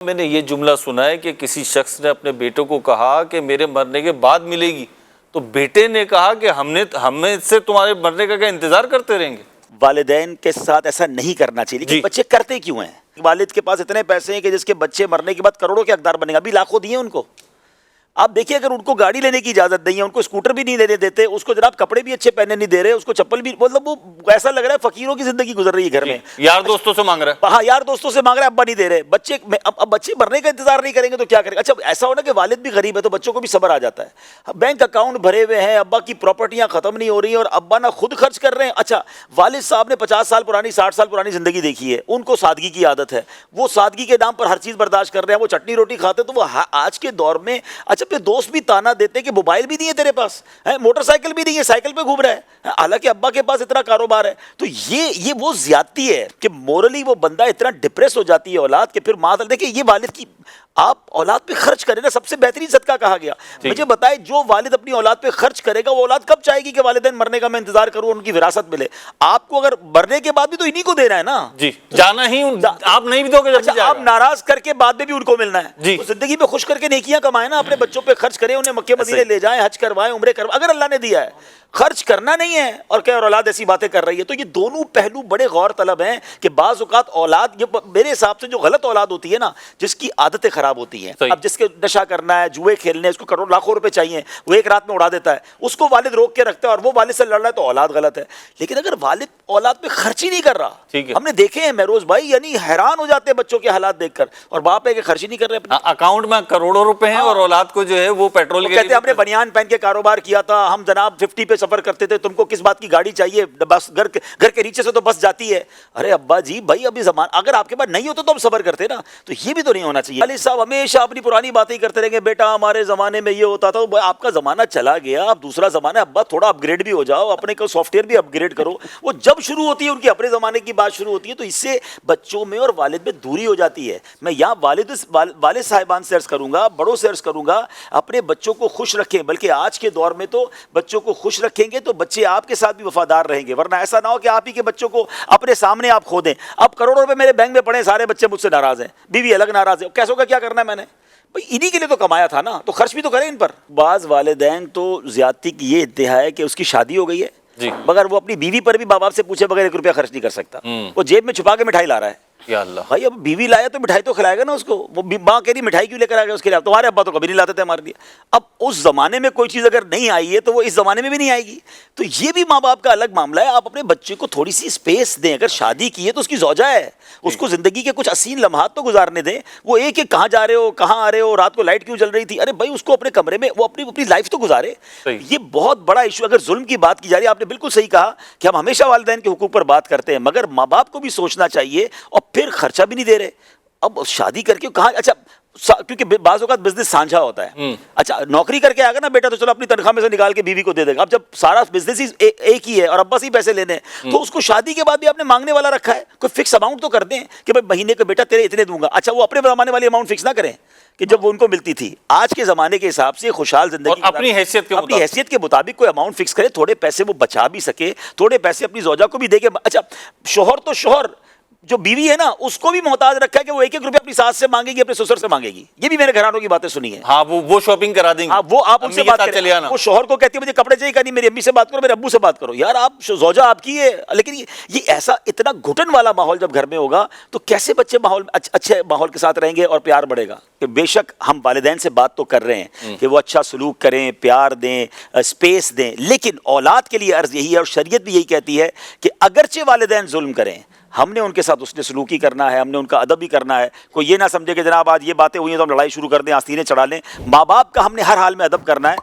میں نے یہ جملہ سنا ہے کہ کسی شخص نے اپنے بیٹے کو کہا کہ میرے مرنے کے بعد ملے گی، تو بیٹے نے کہا کہ ہمیں سے تمہارے مرنے کا کیا انتظار کرتے رہیں گے؟ والدین کے ساتھ ایسا نہیں کرنا چاہیے، لیکن بچے کرتے کیوں ہیں؟ والد کے پاس اتنے پیسے ہیں کہ جس کے بچے مرنے کے بعد کروڑوں کے حقدار بنے گا، ابھی لاکھوں دیے ان کو۔ آپ دیکھیے اگر ان کو گاڑی لینے کی اجازت نہیں ہے، ان کو اسکوٹر بھی نہیں لینے دیتے، اس کو جناب کپڑے بھی اچھے پہننے نہیں دے رہے، اس کو چپل بھی، مطلب وہ ایسا لگ رہا ہے فقیروں کی زندگی گزر رہی ہے گھر میں، یار دوستوں سے مانگ رہا ہے۔ ہاں یار دوستوں سے مانگ رہا ہے، ابا نہیں دے رہے، بچے اب بچے مرنے کا انتظار نہیں کریں گے تو کیا کریں گے؟ اچھا ایسا ہونا کہ والد بھی غریب ہے تو بچوں کو بھی صبر آ جاتا ہے، بینک اکاؤنٹ بھرے ہوئے ہیں، ابا کی پراپرٹیاں ختم نہیں ہو رہی ہیں اور ابا نہ خود خرچ کر رہے ہیں۔ اچھا والد صاحب نے 50 سال پرانی 60 سال پرانی زندگی دیکھی ہے، ان کو سادگی کی عادت ہے، وہ سادگی کے نام پر ہر چیز برداشت کر رہے ہیں، وہ چٹنی روٹی کھاتے تو وہ آج کے دور میں اچھا اپنے دوست بھی تانا دیتے ہیں کہ موبائل بھی نہیں ہے تیرے پاس، موٹر سائیکل بھی نہیں ہے، سائیکل پہ گھوم رہا ہے، حالانکہ ابا کے پاس اتنا کاروبار ہے۔ تو یہ وہ زیادتی ہے کہ مورلی وہ بندہ اتنا ڈپریس ہو جاتی ہے اولاد کہ پھر معاذ اللہ، دیکھیں یہ والد کی آپ اولاد پہ خرچ کریں نا، سب سے بہترین صدقہ کہا گیا۔ مجھے بتائے جو والد اپنی اولاد پہ خرچ کرے گا وہ اولاد کب چاہے گی کہ والدین مرنے کا میں انتظار کروں، ان کی وراثت ملے؟ آپ کو اگر مرنے کے بعد بھی تو انہی کو دینا ہے نا، جی جانا ہی آپ نہیں بھی دو گے، اچھا آپ ناراض کر کے بعد میں بھی ان کو ملنا ہے، جی زندگی میں خوش کر کے نیکیاں کمائیں نا، اپنے بچوں پہ خرچ کریں، انہیں مکے مدینے لے جائیں، حج کروائیں، عمرے کروائیں، اگر اللہ نے دیا ہے۔ خرچ کرنا نہیں ہے اور کہ اولاد ایسی باتیں کر رہی ہے، تو یہ دونوں پہلو بڑے غور طلب ہیں کہ بعض اوقات اولاد، یہ میرے حساب سے جو غلط اولاد ہوتی ہے نا، جس کی عادتیں خراب ہوتی ہیں، اب جس کے نشہ کرنا ہے، جوئے کھیلنے، اس کو کروڑ لاکھوں روپے چاہیے، وہ ایک رات میں اڑا دیتا ہے، اس کو والد روک کے رکھتا ہے اور وہ والد سے لڑ رہا ہے تو اولاد غلط ہے۔ لیکن اگر والد اولاد پہ خرچ ہی نہیں کر رہا، ہم نے دیکھے ہیں مہروز بھائی، یعنی حیران ہو جاتے ہیں بچوں کے حالات دیکھ کر، اور باپ ہے کہ خرچ ہی نہیں کر رہے، اکاؤنٹ میں کروڑوں روپے ہیں اور اولاد کو جو ہے وہ پیٹرول کے، کہتے ہیں ہم نے بنیان پہن کے کاروبار کیا تھا، ہم جناب 50 پہ سفر کرتے تھے، تم کو کس بات کی گاڑی چاہیے، بس گھر کے نیچے سے تو بس جاتی ہے۔ ارے ابا جی بھائی ابھی زمان اگر آپ کے پاس نہیں ہوتا تو ہم صبر کرتے نا، تو یہ بھی تو نہیں ہونا چاہیے۔ والد صاحب ہمیشہ اپنی پرانی باتیں کرتے رہیں گے، بیٹا ہمارے زمانے میں یہ ہوتا تھا، آپ کا زمانہ چلا گیا، اب دوسرا زمانہ ہے، ابا تھوڑا اپ گریڈ بھی ہو جاؤ، اپنے کو سافٹ ویئر بھی اپ گریڈ کرو۔ وہ جب شروع ہوتی ہے ان کی اپنے زمانے کی بات شروع ہوتی ہے، تو اس سے بچوں میں اور والد میں دوری ہو جاتی ہے۔ میں یہاں والد صاحبان سے عرض کروں گا، بڑوں سے عرض کروں گا، اپنے بچوں کو خوش رکھیں، بلکہ آج کے دور میں تو بچوں کو خوش رکھیں گے تو بچے آپ کے ساتھ بھی وفادار رہیں گے، ورنہ ایسا نہ ہو کہ آپ ہی کے بچوں کو اپنے سامنے آپ کھو دیں۔ اب کروڑوں روپے میرے بینک میں پڑے، سارے بچے مجھ سے ناراض ہیں، بیوی الگ ناراض ہے، کیسوں کا کیا کرنا ہے میں نے؟ بھئی انہی کے لیے تو کمایا تھا نا، تو خرچ بھی تو کریں ان پر۔ بعض والدین تو زیادتی کی یہ انتہا ہے کہ اس کی شادی ہو گئی ہے، مگر وہ اپنی بیوی پر بھی باپ سے پوچھے بغیر 1 روپیہ خرچ نہیں کر سکتا، وہ جیب میں چھپا کے مٹھائی لا رہا ہے۔ یا اللہ بھائی اب بیوی لایا تو مٹھائی تو کھلائے گا نا اس کو، وہ ماں کہہ رہی مٹھائی کیوں لے کر آ گیا اس کے لیے؟ تمہارے ابا تو کبھی نہیں لاتے تھے ہمارے لیے۔ اب اس زمانے میں کوئی چیز اگر نہیں آئی ہے تو وہ اس زمانے میں بھی نہیں آئے گی، تو یہ بھی ماں باپ کا الگ معاملہ ہے۔ آپ اپنے بچے کو تھوڑی سی اسپیس دیں، اگر شادی کی ہے تو اس کی زوجہ ہے، اس کو زندگی کے کچھ حسین لمحات تو گزارنے دیں۔ وہ ایک ایک کہاں جا رہے ہو، کہاں آ رہے ہو، رات کو لائٹ کیوں جل رہی تھی، ارے بھائی اس کو اپنے کمرے میں وہ اپنی لائف تو گزارے۔ یہ بہت بڑا ایشو، اگر ظلم کی بات کی جا رہی ہے، آپ نے بالکل صحیح کہا کہ ہم ہمیشہ والدین کے حقوق پر بات کرتے ہیں، مگر ماں باپ کو بھی سوچنا چاہیے، اور پھر خرچہ بھی نہیں دے رہے۔ اب شادی کر کے کہاں، اچھا کیونکہ بعض اوقات بزنس سانجھا ہوتا ہے، اچھا نوکری کر کے آ گیا نا بیٹا تو چلو اپنی تنخواہ میں سے نکال کے بیوی کو دے دے گا۔ اب جب سارا بزنس ہی ایک ہی ہے اور ابا سے ہی پیسے لینے ہیں، تو اس کو شادی کے بعد بھی آپ نے مانگنے والا رکھا ہے، کوئی فکس اماؤنٹ تو کر دیں کہ بھائی مہینے کو بیٹا تیرے اتنے دوں گا۔ اچھا وہ اپنے زمانے والی اماؤنٹ فکس نہ کریں کہ جب وہ ان کو ملتی تھی، آج کے زمانے کے حساب سے خوشحال زندگی اپنی حیثیت کے مطابق کوئی اماؤنٹ فکس کرے، تھوڑے پیسے وہ بچا بھی سکے، تھوڑے پیسے اپنی زوجہ کو بھی دے کے۔ اچھا شوہر تو شوہر، جو بیوی ہے نا اس کو بھی محتاج رکھا ہے کہ وہ 1-1 روپیہ اپنی ساس سے مانگے گی، اپنے سسر سے مانگے گی۔ یہ بھی میرے گھرانوں کی باتیں سنی ہیں۔ ہاں وہ شاپنگ کرا دیں گے، وہ آپ ان سے بات کریں، وہ شوہر کو کہتی ہے مجھے کپڑے چاہیے، نہیں میری امی سے بات کرو، میرے ابو سے بات کرو۔ یار آپ زوجہ آپ کی ہے، لیکن یہ ایسا اتنا گھٹن والا ماحول جب گھر میں ہوگا تو کیسے بچے اچھے ماحول کے ساتھ رہیں گے اور پیار بڑھے گا؟ کہ بے شک ہم والدین سے بات تو کر رہے ہیں کہ وہ اچھا سلوک کریں، پیار دیں، اسپیس دیں، لیکن اولاد کے لیے عرض یہی ہے اور شریعت بھی یہی کہتی ہے کہ اگرچہ والدین ظلم کریں، ہم نے ان کے ساتھ اس نے سلوکی کرنا ہے، ہم نے ان کا ادب بھی کرنا ہے۔ کوئی یہ نہ سمجھے کہ جناب آج یہ باتیں ہوئی ہیں تو ہم لڑائی شروع کر دیں، آستینیں چڑھا لیں۔ ماں باپ کا ہم نے ہر حال میں ادب کرنا ہے۔